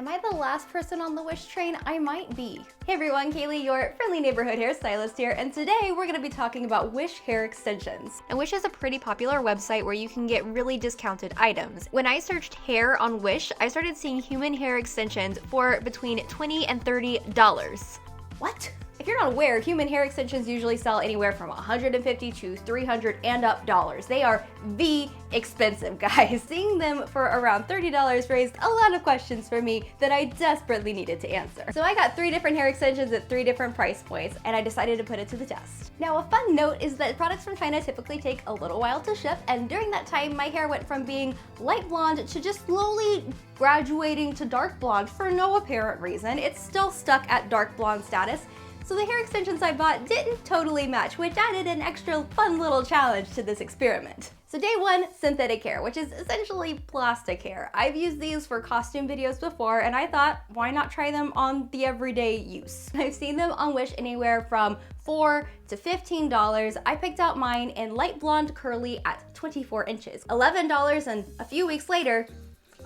Am I the last person on the Wish train? I might be. Hey everyone, Kaylee, your friendly neighborhood hairstylist here, and today we're gonna be talking about Wish hair extensions. And Wish is a pretty popular website where you can get really discounted items. When I searched hair on Wish, I started seeing human hair extensions for between $20 and $30. What? If you're not aware, human hair extensions usually sell anywhere from $150 to $300 and up dollars. They are the expensive, guys. Seeing them for around $30 raised a lot of questions for me that I desperately needed to answer. So I got 3 different hair extensions at 3 different price points, and I decided to put it to the test. Now, a fun note is that products from China typically take a little while to ship, and during that time, my hair went from being light blonde to just slowly graduating to dark blonde for no apparent reason. It's still stuck at dark blonde status. So the hair extensions I bought didn't totally match, which added an extra fun little challenge to this experiment. So day 1, synthetic hair, which is essentially plastic hair. I've used these for costume videos before, and I thought, why not try them on the everyday use? I've seen them on Wish anywhere from $4 to $15. I picked out mine in light blonde curly at 24 inches. $11, and a few weeks later,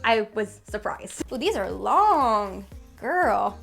I was surprised. Oh, these are long, girl.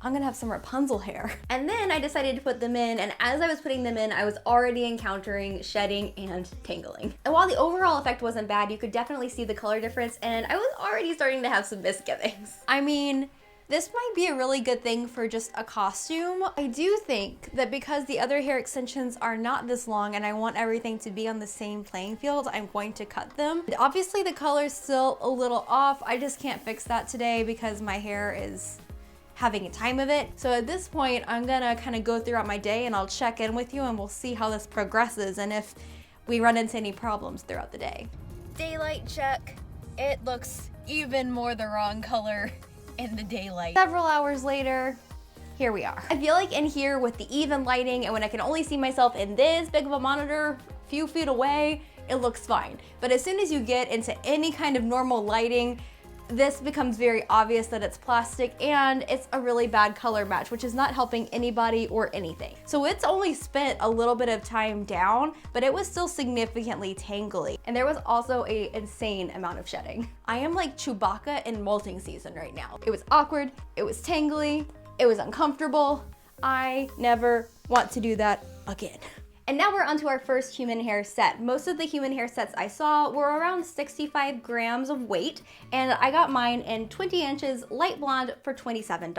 I'm gonna have some Rapunzel hair. And then I decided to put them in, and as I was putting them in, I was already encountering shedding and tangling. And while the overall effect wasn't bad, you could definitely see the color difference, and I was already starting to have some misgivings. I mean, this might be a really good thing for just a costume. I do think that because the other hair extensions are not this long and I want everything to be on the same playing field, I'm going to cut them. Obviously the color's still a little off. I just can't fix that today because my hair is having a time of it. So at this point, I'm gonna kind of go throughout my day and I'll check in with you and we'll see how this progresses and if we run into any problems throughout the day. Daylight check. It looks even more the wrong color in the daylight. Several hours later, here we are. I feel like in here with the even lighting and when I can only see myself in this big of a monitor, a few feet away, it looks fine. But as soon as you get into any kind of normal lighting, this becomes very obvious that it's plastic and it's a really bad color match, which is not helping anybody or anything. So it's only spent a little bit of time down, but it was still significantly tangly. And there was also an insane amount of shedding. I am like Chewbacca in molting season right now. It was awkward, it was tangly, it was uncomfortable. I never want to do that again. And now we're onto our first human hair set. Most of the human hair sets I saw were around 65 grams of weight, and I got mine in 20 inches light blonde for $27.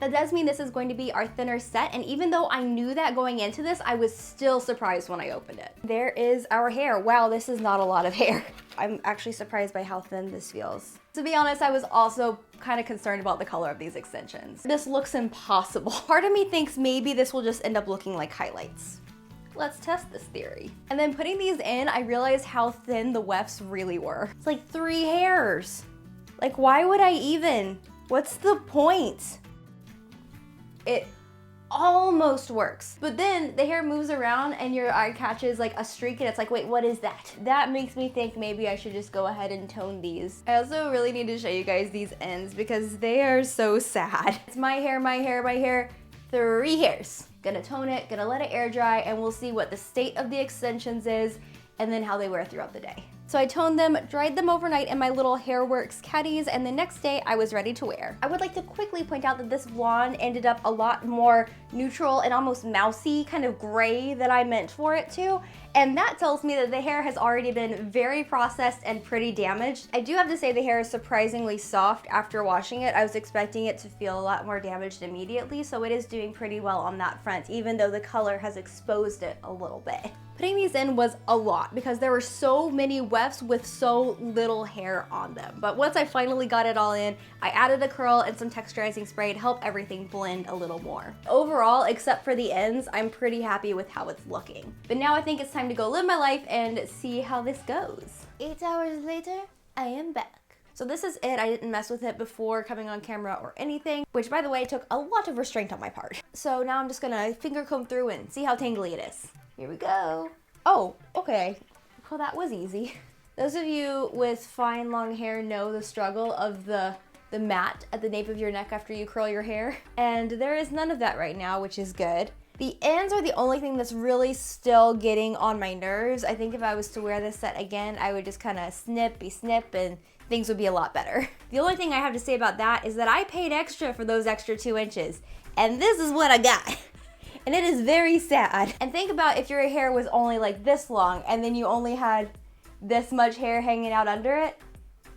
That does mean this is going to be our thinner set, and even though I knew that going into this, I was still surprised when I opened it. There is our hair. Wow, this is not a lot of hair. I'm actually surprised by how thin this feels. To be honest, I was also kind of concerned about the color of these extensions. This looks impossible. Part of me thinks maybe this will just end up looking like highlights. Let's test this theory. And then putting these in, I realized how thin the wefts really were. It's like 3 hairs. Like, why would I even? What's the point? It almost works. But then the hair moves around and your eye catches like a streak and it's like, wait, what is that? That makes me think maybe I should just go ahead and tone these. I also really need to show you guys these ends because they are so sad. It's my hair, my hair, my hair. 3 hairs. Gonna tone it, gonna let it air dry, and we'll see what the state of the extensions is and then how they wear throughout the day. So I toned them, dried them overnight in my little Hairworks caddies, and the next day I was ready to wear. I would like to quickly point out that this blonde ended up a lot more neutral and almost mousy, kind of gray than I meant for it to. And that tells me that the hair has already been very processed and pretty damaged. I do have to say the hair is surprisingly soft after washing it. I was expecting it to feel a lot more damaged immediately, so it is doing pretty well on that front, even though the color has exposed it a little bit. Putting these in was a lot because there were so many wefts with so little hair on them. But once I finally got it all in, I added a curl and some texturizing spray to help everything blend a little more. Overall, except for the ends, I'm pretty happy with how it's looking. But now I think it's time to go live my life and see how this goes. 8 hours later, I am back. So this is it. I didn't mess with it before coming on camera or anything, which by the way, took a lot of restraint on my part. So now I'm just gonna finger comb through and see how tangly it is. Here we go. Oh, okay. Well, that was easy. Those of you with fine long hair know the struggle of the mat at the nape of your neck after you curl your hair. And there is none of that right now, which is good. The ends are the only thing that's really still getting on my nerves. I think if I was to wear this set again, I would just kind of snip and things would be a lot better. The only thing I have to say about that is that I paid extra for those extra 2 inches, and this is what I got. And it is very sad. And think about if your hair was only like this long and then you only had this much hair hanging out under it.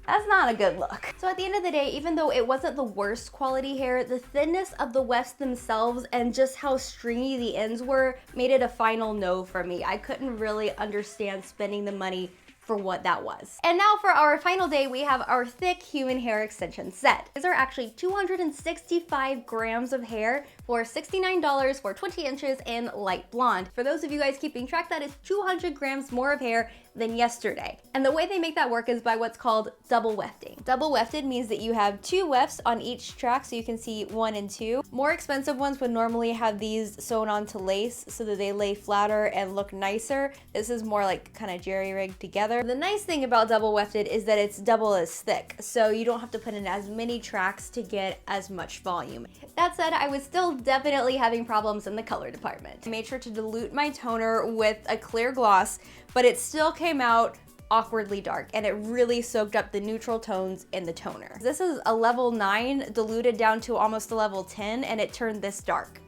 That's not a good look. So at the end of the day, even though it wasn't the worst quality hair, the thinness of the wefts themselves and just how stringy the ends were made it a final no for me. I couldn't really understand spending the money for what that was. And now for our final day, we have our thick human hair extension set. These are actually 265 grams of hair for $69 for 20 inches in light blonde. For those of you guys keeping track, that is 200 grams more of hair than yesterday. And the way they make that work is by what's called double wefting. Double wefted means that you have 2 wefts on each track, so you can see 1 and 2. More expensive ones would normally have these sewn onto lace so that they lay flatter and look nicer. This is more like kind of jerry-rigged together. The nice thing about double wefted is that it's double as thick, so you don't have to put in as many tracks to get as much volume. That said, I was still definitely having problems in the color department. I made sure to dilute my toner with a clear gloss, but it still came out awkwardly dark, and it really soaked up the neutral tones in the toner. This is a level 9 diluted down to almost a level 10, and it turned this dark.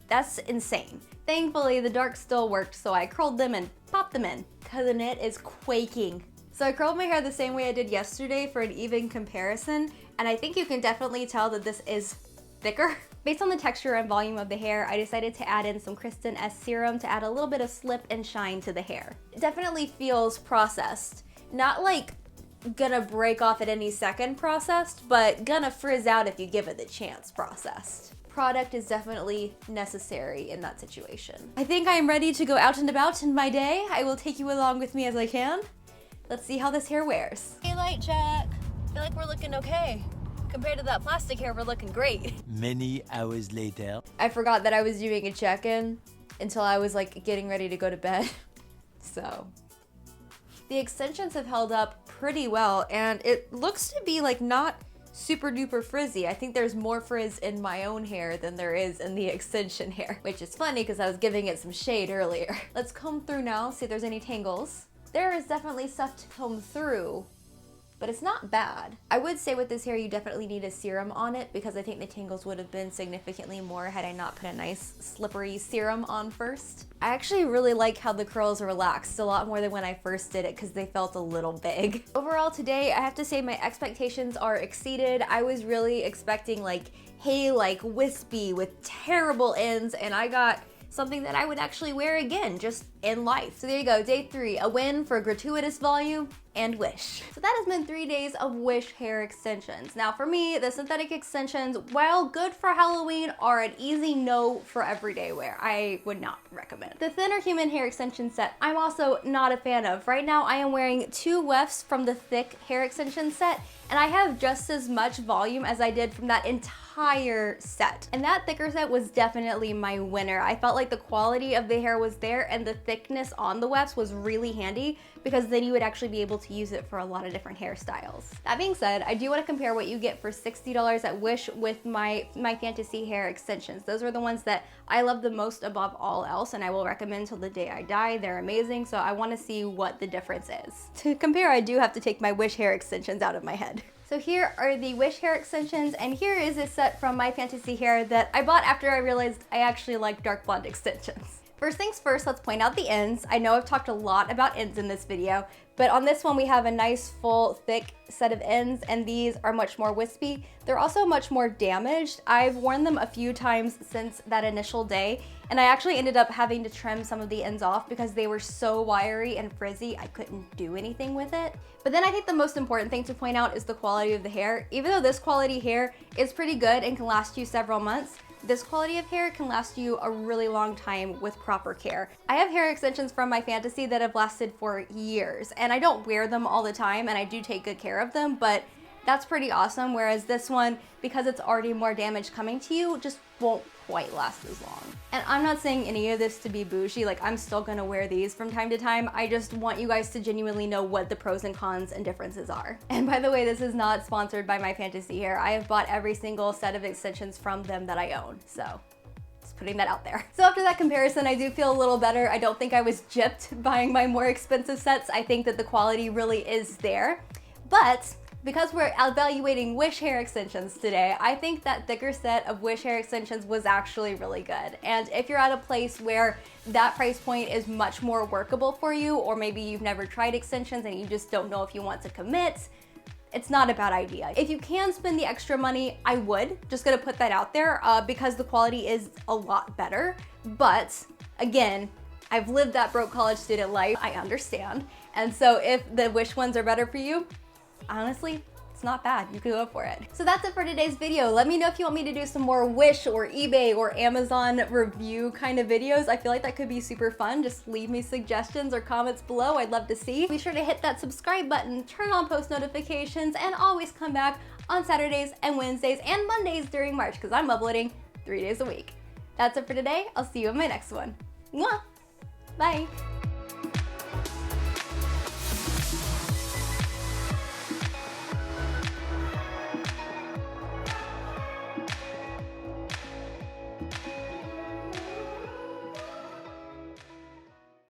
That's insane. Thankfully, the dark still worked, so I curled them and popped them in, because the knit is quaking. So I curled my hair the same way I did yesterday for an even comparison, and I think you can definitely tell that this is thicker. Based on the texture and volume of the hair, I decided to add in some Kristen S serum to add a little bit of slip and shine to the hair. It definitely feels processed. Not like gonna break off at any second processed, but gonna frizz out if you give it the chance processed. Product is definitely necessary in that situation. I think I'm ready to go out and about in my day. I will take you along with me as I can. Let's see how this hair wears. Hey, light check. I feel like we're looking okay. Compared to that plastic hair, we're looking great. Many hours later. I forgot that I was doing a check-in until I was like getting ready to go to bed. So the extensions have held up pretty well, and it looks to be like not super duper frizzy. I think there's more frizz in my own hair than there is in the extension hair, which is funny because I was giving it some shade earlier. Let's comb through now, see if there's any tangles. There is definitely stuff to comb through, but it's not bad. I would say with this hair, you definitely need a serum on it because I think the tangles would have been significantly more had I not put a nice slippery serum on first. I actually really like how the curls are relaxed a lot more than when I first did it because they felt a little big. Overall today, I have to say my expectations are exceeded. I was really expecting like, hey, like wispy with terrible ends, and I got something that I would actually wear again, just in life. So there you go, day 3, a win for gratuitous volume and Wish. So that has been 3 days of Wish hair extensions. Now for me, the synthetic extensions, while good for Halloween, are an easy no for everyday wear. I would not recommend. The thinner human hair extension set, I'm also not a fan of. Right now I am wearing 2 wefts from the thick hair extension set, and I have just as much volume as I did from that entire set. And that thicker set was definitely my winner. I felt like the quality of the hair was there, and the thickness on the wefts was really handy because then you would actually be able to use it for a lot of different hairstyles. That being said, I do want to compare what you get for $60 at Wish with my Fantasy hair extensions. Those are the ones that I love the most above all else, and I will recommend till the day I die. They're amazing, so I want to see what the difference is. To compare, I do have to take my Wish hair extensions out of my head. So here are the Wish hair extensions, and here is a set from my Fantasy hair that I bought after I realized I actually like dark blonde extensions. First things first, let's point out the ends. I know I've talked a lot about ends in this video, but on this one we have a nice full thick set of ends, and these are much more wispy. They're also much more damaged. I've worn them a few times since that initial day, and I actually ended up having to trim some of the ends off because they were so wiry and frizzy I couldn't do anything with it. But then I think the most important thing to point out is the quality of the hair. Even though this quality hair is pretty good and can last you several months, this quality of hair can last you a really long time with proper care. I have hair extensions from my Fantasy that have lasted for years, and I don't wear them all the time, and I do take good care of them, but that's pretty awesome. Whereas this one, because it's already more damage coming to you, just won't quite last as long. And I'm not saying any of this to be bougie, like I'm still gonna wear these from time to time. I just want you guys to genuinely know what the pros and cons and differences are. And by the way, this is not sponsored by my Fantasy hair. I have bought every single set of extensions from them that I own, so just putting that out there. So after that comparison, I do feel a little better. I don't think I was gypped buying my more expensive sets. I think that the quality really is there. But because we're evaluating Wish hair extensions today, I think that thicker set of Wish hair extensions was actually really good. And if you're at a place where that price point is much more workable for you, or maybe you've never tried extensions and you just don't know if you want to commit, it's not a bad idea. If you can spend the extra money, I would. Just gonna put that out there because the quality is a lot better. But again, I've lived that broke college student life, I understand. And so if the Wish ones are better for you, honestly, it's not bad. You can go for it. So that's it for today's video. Let me know if you want me to do some more Wish or eBay or Amazon review kind of videos. I feel like that could be super fun. Just leave me suggestions or comments below. I'd love to see. Be sure to hit that subscribe button, turn on post notifications, and always come back on Saturdays and Wednesdays and Mondays during March because I'm uploading 3 days a week. That's it for today. I'll see you in my next one. Mwah! Bye.